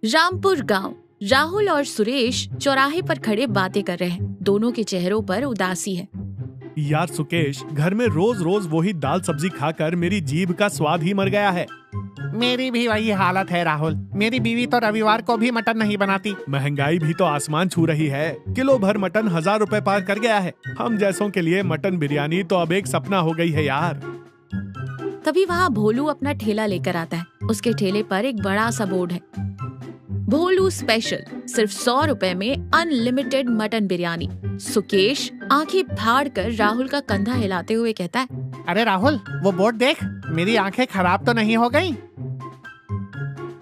रामपुर गांव। राहुल और सुरेश चौराहे पर खड़े बातें कर रहे हैं। दोनों के चेहरों पर उदासी है। यार सुकेश, घर में रोज रोज वही दाल सब्जी खाकर मेरी जीभ का स्वाद ही मर गया है। मेरी भी वही हालत है राहुल। मेरी बीवी तो रविवार को भी मटन नहीं बनाती। महंगाई भी तो आसमान छू रही है। किलो भर मटन 1000 रुपए पार कर गया है। हम जैसों के लिए मटन बिरयानी तो अब एक सपना हो गई है यार। तभी वहाँ भोलू अपना ठेला लेकर आता है। उसके ठेले पर एक बड़ा सा बोर्ड है, भोलू स्पेशल, सिर्फ 100 रुपए में अनलिमिटेड मटन बिरयानी। सुकेश आंखें फाड़ कर राहुल का कंधा हिलाते हुए कहता है, अरे राहुल, वो बोर्ड देख, मेरी आंखें खराब तो नहीं हो गई?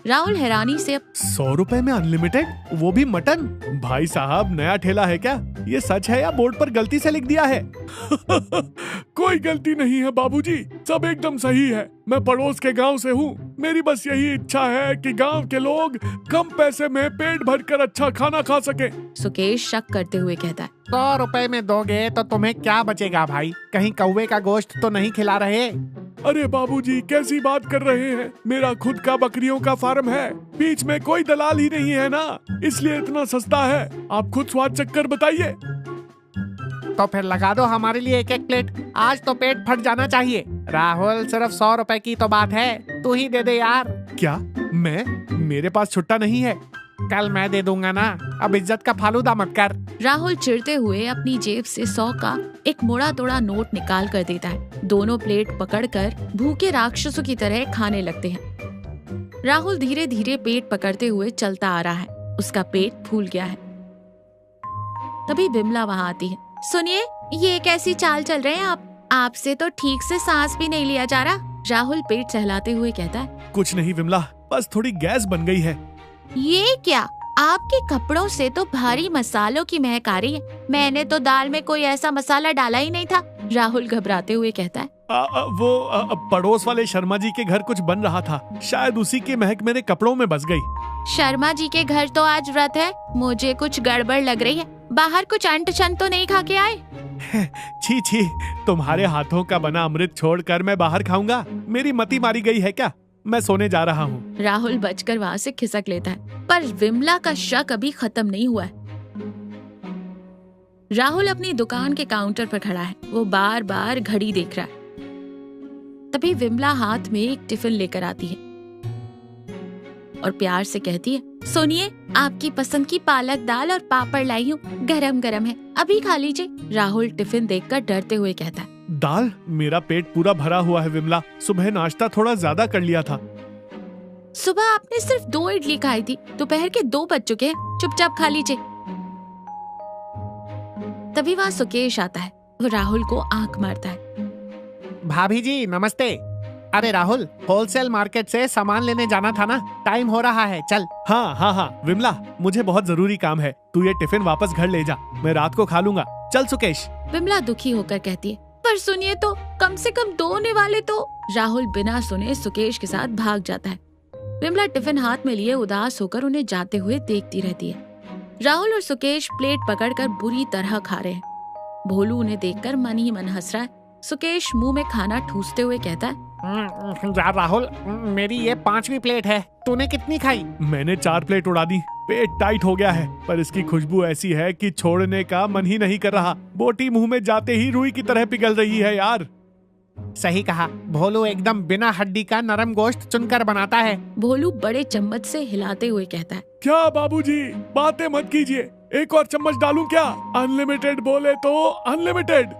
राहुल हैरानी से 100 रुपए में अनलिमिटेड, वो भी मटन? भाई साहब, नया ठेला है क्या? ये सच है या बोर्ड पर गलती से लिख दिया है? कोई गलती नहीं है बाबूजी, सब एकदम सही है। मैं पड़ोस के गांव से हूँ। मेरी बस यही इच्छा है कि गांव के लोग कम पैसे में पेट भरकर अच्छा खाना खा सके। सुकेश शक करते हुए कहता है, 100 रुपए में दोगे तो तुम्हें क्या बचेगा भाई? कहीं कौवे का गोश्त तो नहीं खिला रहे? अरे बाबूजी, कैसी बात कर रहे हैं? मेरा खुद का बकरियों का फार्म है। बीच में कोई दलाल ही नहीं है ना, इसलिए इतना सस्ता है। आप खुद स्वाद चक्कर बताइए। तो फिर लगा दो हमारे लिए एक एक प्लेट। आज तो पेट फट जाना चाहिए। राहुल, सिर्फ 100 रुपए की तो बात है, तू ही दे दे यार। क्या? मैं? मेरे पास छुट्टा नहीं है। कल मैं दे दूंगा ना, अब इज्जत का फालूदा मत कर। राहुल चिढ़ते हुए अपनी जेब से 100 का एक मुड़ा तोड़ा नोट निकाल कर देता है। दोनों प्लेट पकड़कर भूखे राक्षसों की तरह खाने लगते हैं। राहुल धीरे धीरे पेट पकड़ते हुए चलता आ रहा है। उसका पेट फूल गया है। तभी बिमला वहाँ आती है। सुनिए, ये कैसी चाल चल रहे हैं आप? आपसे तो ठीक से सांस भी नहीं लिया जा रहा। राहुल पेट सहलाते हुए कहता है, कुछ नहीं विमला, बस थोड़ी गैस बन गई है। ये क्या? आपके कपड़ों से तो भारी मसालों की महक आ रही है। मैंने तो दाल में कोई ऐसा मसाला डाला ही नहीं था। राहुल घबराते हुए कहता है, पड़ोस वाले शर्मा जी के घर कुछ बन रहा था, शायद उसी की महक मेरे कपड़ों में बस गई। शर्मा जी के घर तो आज व्रत है, मुझे कुछ गड़बड़ लग रही है। बाहर कुछ अंट शंट तो नहीं खा के आए? छी छी, तुम्हारे हाथों का बना अमृत छोड़कर मैं बाहर खाऊंगा? मेरी मति मारी गई है क्या? मैं सोने जा रहा हूँ। राहुल बचकर वहाँ से खिसक लेता है, पर विमला का शक अभी खत्म नहीं हुआ है। राहुल अपनी दुकान के काउंटर पर खड़ा है। वो बार बार घड़ी देख रहा है। तभी विमला हाथ में एक टिफिन लेकर आती है और प्यार से कहती है, सुनिए, आपकी पसंद की पालक दाल और पापड़ लाई हूँ, गरम गरम है, अभी खा लीजिए। राहुल टिफिन देखकर डरते हुए कहता है, दाल? मेरा पेट पूरा भरा हुआ है विमला, सुबह नाश्ता थोड़ा ज्यादा कर लिया था। सुबह आपने सिर्फ 2 इडली खाई थी, दोपहर के 2 बज चुके हैं, चुपचाप खा लीजिए। तभी वहाँ सुकेश आता है। वो राहुल को आंख मारता है। भाभी जी नमस्ते। अरे राहुल, होलसेल मार्केट से सामान लेने जाना था ना, टाइम हो रहा है, चल। हाँ विमला, मुझे बहुत जरूरी काम है। तू ये टिफिन वापस घर ले जा, मैं रात को खा लूंगा। चल सुकेश। विमला दुखी होकर कहती है, पर सुनिए तो, कम से कम 2 होने वाले तो। राहुल बिना सुने सुकेश के साथ भाग जाता है। विमला टिफिन हाथ में लिए उदास होकर उन्हें जाते हुए देखती रहती है। राहुल और सुकेश प्लेट पकड़कर बुरी तरह खा रहे हैं। भोलू उन्हें देखकर मन ही मन हंस रहा है। सुकेश मुंह में खाना ठूसते हुए कहता है, राहुल, मेरी ये 5वीं प्लेट है, तूने कितनी खाई? मैंने 4 प्लेट उड़ा दी। पेट टाइट हो गया है, पर इसकी खुशबू ऐसी है कि छोड़ने का मन ही नहीं कर रहा। बोटी मुंह में जाते ही रुई की तरह पिघल रही है यार। सही कहा, भोलू एकदम बिना हड्डी का नरम गोश्त चुनकर बनाता है। भोलू बड़े चम्मच से हिलाते हुए कहता है, क्या बाबूजी, बातें मत कीजिए, एक और चम्मच डालूं क्या? अनलिमिटेड बोले तो अनलिमिटेड।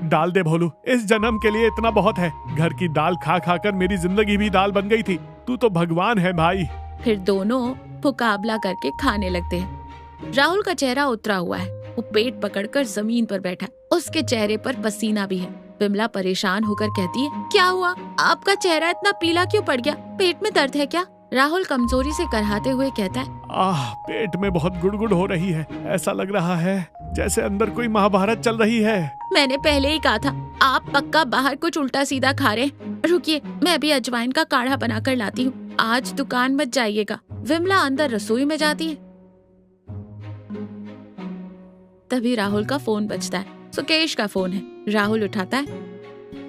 डाल दे भोलू, इस जन्म के लिए इतना बहुत है। घर की दाल खा खा कर मेरी जिंदगी भी दाल बन गई थी। तू तो भगवान है भाई। फिर दोनों मुकाबला करके खाने लगते हैं। राहुल का चेहरा उतरा हुआ है। वो पेट पकड़कर जमीन पर बैठा है। उसके चेहरे पर पसीना भी है। विमला परेशान होकर कहती है, क्या हुआ? आपका चेहरा इतना पीला क्यों पड़ गया? पेट में दर्द है क्या? राहुल कमजोरी से करहाते हुए कहता है, पेट में बहुत गुड़गुड़ हो रही है। ऐसा लग रहा है जैसे अंदर कोई महाभारत चल रही है। मैंने पहले ही कहा था, आप पक्का बाहर कुछ उल्टा सीधा खा रहे हैं। रुकिए, मैं अभी अजवाइन का काढ़ा बनाकर लाती हूँ। आज दुकान मत जाइएगा। विमला अंदर रसोई में जाती है। तभी राहुल का फोन बजता है। सुकेश का फोन है। राहुल उठाता है।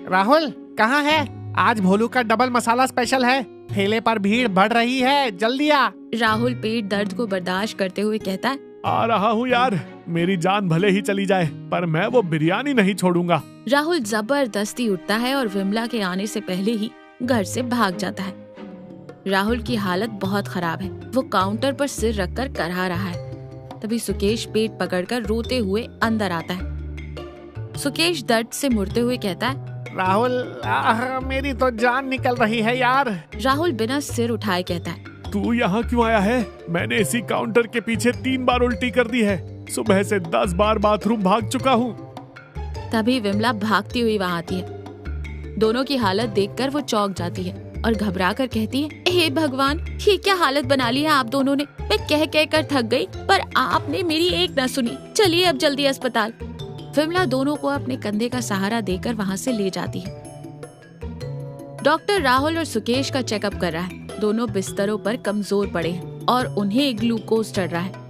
राहुल, कहाँ है? आज भोलू का डबल मसाला स्पेशल है। ठेले पर भीड़ बढ़ रही है, जल्दी आ। राहुल पेट दर्द को बर्दाश्त करते हुए कहता है, आ रहा हूँ यार, मेरी जान भले ही चली जाए पर मैं वो बिरयानी नहीं छोड़ूंगा। राहुल जबरदस्ती उठता है और विमला के आने से पहले ही घर से भाग जाता है। राहुल की हालत बहुत खराब है, वो काउंटर पर सिर रखकर करहा रहा है। तभी सुकेश पेट पकड़कर रोते हुए अंदर आता है। सुकेश दर्द से मुड़ते हुए कहता है, राहुल, मेरी तो जान निकल रही है यार। राहुल बिना सिर उठाए कहता है, तू यहाँ क्यों आया है? मैंने इसी काउंटर के पीछे 3 बार उल्टी कर दी है। सुबह से 10 बार बाथरूम भाग चुका हूँ। तभी विमला भागती हुई वहाँ आती है। दोनों की हालत देखकर वो चौंक जाती है और घबरा कर कहती है, हे भगवान, ये क्या हालत बना ली है आप दोनों ने। मैं कह कह कर थक गई पर आपने मेरी एक न सुनी। चलिए अब जल्दी अस्पताल। विमला दोनों को अपने कंधे का सहारा देकर वहाँ से ले जाती है। डॉक्टर राहुल और सुकेश का चेकअप कर रहा है। दोनों बिस्तरों पर कमजोर पड़े हैं और उन्हें ग्लूकोज चढ़ रहा है।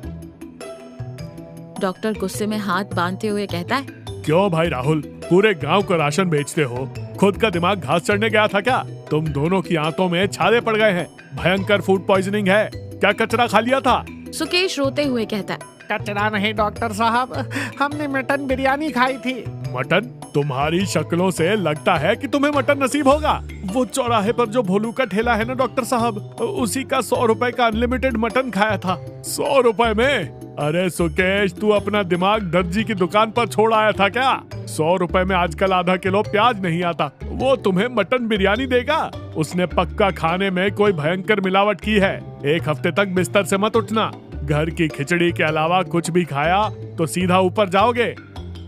डॉक्टर गुस्से में हाथ बांधते हुए कहता है, क्यों भाई राहुल, पूरे गांव को राशन बेचते हो, खुद का दिमाग घास चढ़ने गया था क्या? तुम दोनों की आंतों में छाले पड़ गए हैं। भयंकर फूड पॉइजनिंग है। क्या कचरा खा लिया था? सुकेश रोते हुए कहता है, कचरा नहीं डॉक्टर साहब, हमने मटन बिरयानी खाई थी। मटन? तुम्हारी शक्लों से लगता है कि तुम्हें मटन नसीब होगा। वो चौराहे पर जो भोलू का ठेला है ना डॉक्टर साहब, उसी का 100 रुपए का अनलिमिटेड मटन खाया था। 100 रुपए में? अरे सुकेश, तू अपना दिमाग दर्जी की दुकान पर छोड़ आया था क्या? 100 रुपए में आजकल आधा किलो प्याज नहीं आता, वो तुम्हें मटन बिरयानी देगा? उसने पक्का खाने में कोई भयंकर मिलावट की है। 1 हफ्ते तक बिस्तर से मत उठना। घर की खिचड़ी के अलावा कुछ भी खाया तो सीधा ऊपर जाओगे।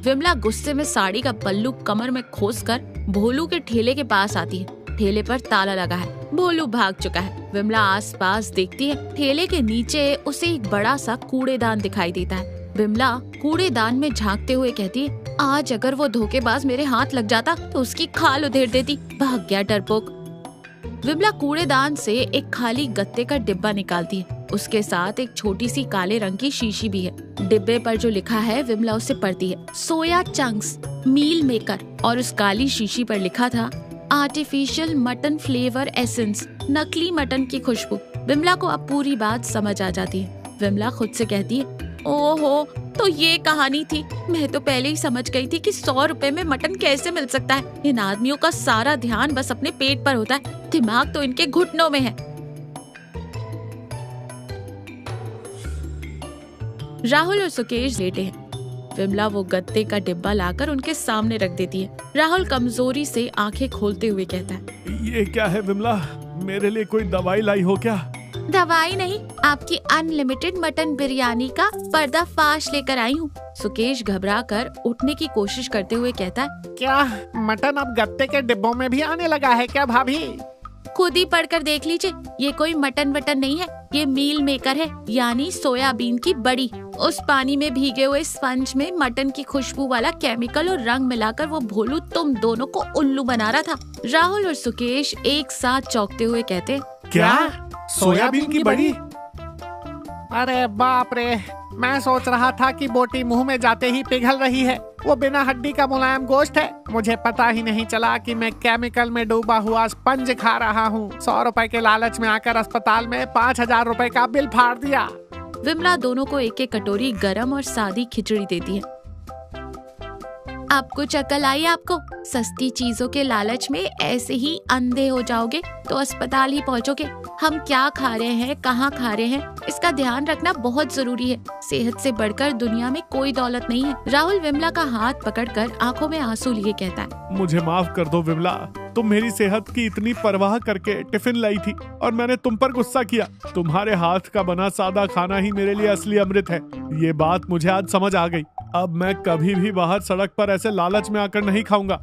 विमला गुस्से में साड़ी का पल्लू कमर में खोसकर भोलू के ठेले के पास आती है। ठेले पर ताला लगा है, भोलू भाग चुका है। विमला आसपास देखती है। ठेले के नीचे उसे एक बड़ा सा कूड़ेदान दिखाई देता है। विमला कूड़ेदान में झांकते हुए कहती है, आज अगर वो धोखेबाज मेरे हाथ लग जाता तो उसकी खाल उधेड़ देती। भाग गया डरपोक। विमला कूड़ेदान से एक खाली गत्ते का डिब्बा निकालती है। उसके साथ एक छोटी सी काले रंग की शीशी भी है। डिब्बे पर जो लिखा है विमला उसे पढ़ती है, सोया चंक्स मील मेकर। और उस काली शीशी पर लिखा था, आर्टिफिशियल मटन फ्लेवर एसेंस, नकली मटन की खुशबू। विमला को अब पूरी बात समझ आ जाती है। विमला खुद से कहती है, ओहो, तो ये कहानी थी। मैं तो पहले ही समझ गई थी कि 100 रुपए में मटन कैसे मिल सकता है। इन आदमियों का सारा ध्यान बस अपने पेट पर होता है, दिमाग तो इनके घुटनों में है। राहुल और सुकेश लेटे हैं। विमला वो गत्ते का डिब्बा लाकर उनके सामने रख देती है। राहुल कमजोरी से आंखें खोलते हुए कहता है, ये क्या है विमला? मेरे लिए कोई दवाई लाई हो क्या? दवाई नहीं, आपकी अनलिमिटेड मटन बिरयानी का पर्दाफाश लेकर आई हूँ। सुकेश घबरा कर उठने की कोशिश करते हुए कहता है, क्या मटन अब गत्ते के डिब्बों में भी आने लगा है क्या भाभी? खुद ही पढ़कर देख लीजिए। ये कोई मटन वटन नहीं है, ये मील मेकर है, यानी सोयाबीन की बड़ी। उस पानी में भीगे हुए स्पंज में मटन की खुशबू वाला केमिकल और रंग मिलाकर वो भोलू तुम दोनों को उल्लू बना रहा था। राहुल और सुकेश एक साथ चौंकते हुए कहते, क्या? सोयाबीन की बड़ी? अरे बाप रे, मैं सोच रहा था कि बोटी मुंह में जाते ही पिघल रही है। वो बिना हड्डी का मुलायम गोश्त है। मुझे पता ही नहीं चला कि मैं केमिकल में डूबा हुआ स्पंज खा रहा हूँ। 100 रुपए के लालच में आकर अस्पताल में 5000 रुपए का बिल फाड़ दिया। विमला दोनों को एक एक कटोरी गरम और सादी खिचड़ी देती है। अब कुछ अकल आई आपको? सस्ती चीजों के लालच में ऐसे ही अंधे हो जाओगे तो अस्पताल ही पहुंचोगे। हम क्या खा रहे हैं, कहाँ खा रहे हैं, इसका ध्यान रखना बहुत जरूरी है। सेहत से बढ़कर दुनिया में कोई दौलत नहीं है। राहुल विमला का हाथ पकड़कर आंखों में आंसू लिए कहता है, मुझे माफ कर दो विमला, तुम मेरी सेहत की इतनी परवाह करके टिफिन लाई थी और मैंने तुम पर गुस्सा किया। तुम्हारे हाथ का बना सादा खाना ही मेरे लिए असली अमृत है। ये बात मुझे आज समझ आ गई। अब मैं कभी भी बाहर सड़क पर ऐसे लालच में आकर नहीं खाऊंगा।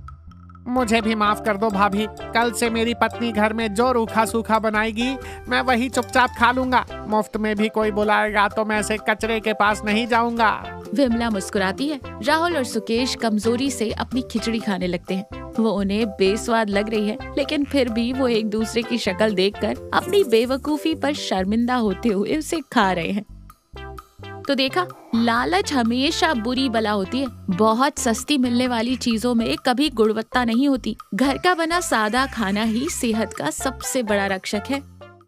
मुझे भी माफ कर दो भाभी। कल से मेरी पत्नी घर में जो रूखा सूखा बनाएगी मैं वही चुपचाप खा लूंगा। मुफ्त में भी कोई बुलाएगा तो मैं ऐसे कचरे के पास नहीं जाऊंगा। विमला मुस्कुराती है। राहुल और सुकेश कमजोरी से अपनी खिचड़ी खाने लगते हैं। वो उन्हें बेस्वाद लग रही है, लेकिन फिर भी वो एक दूसरे की शक्ल देखकर अपनी बेवकूफी पर शर्मिंदा होते हुए उसे खा रहे हैं। तो देखा, लालच हमेशा बुरी बला होती है। बहुत सस्ती मिलने वाली चीजों में कभी गुणवत्ता नहीं होती। घर का बना सादा खाना ही सेहत का सबसे बड़ा रक्षक है।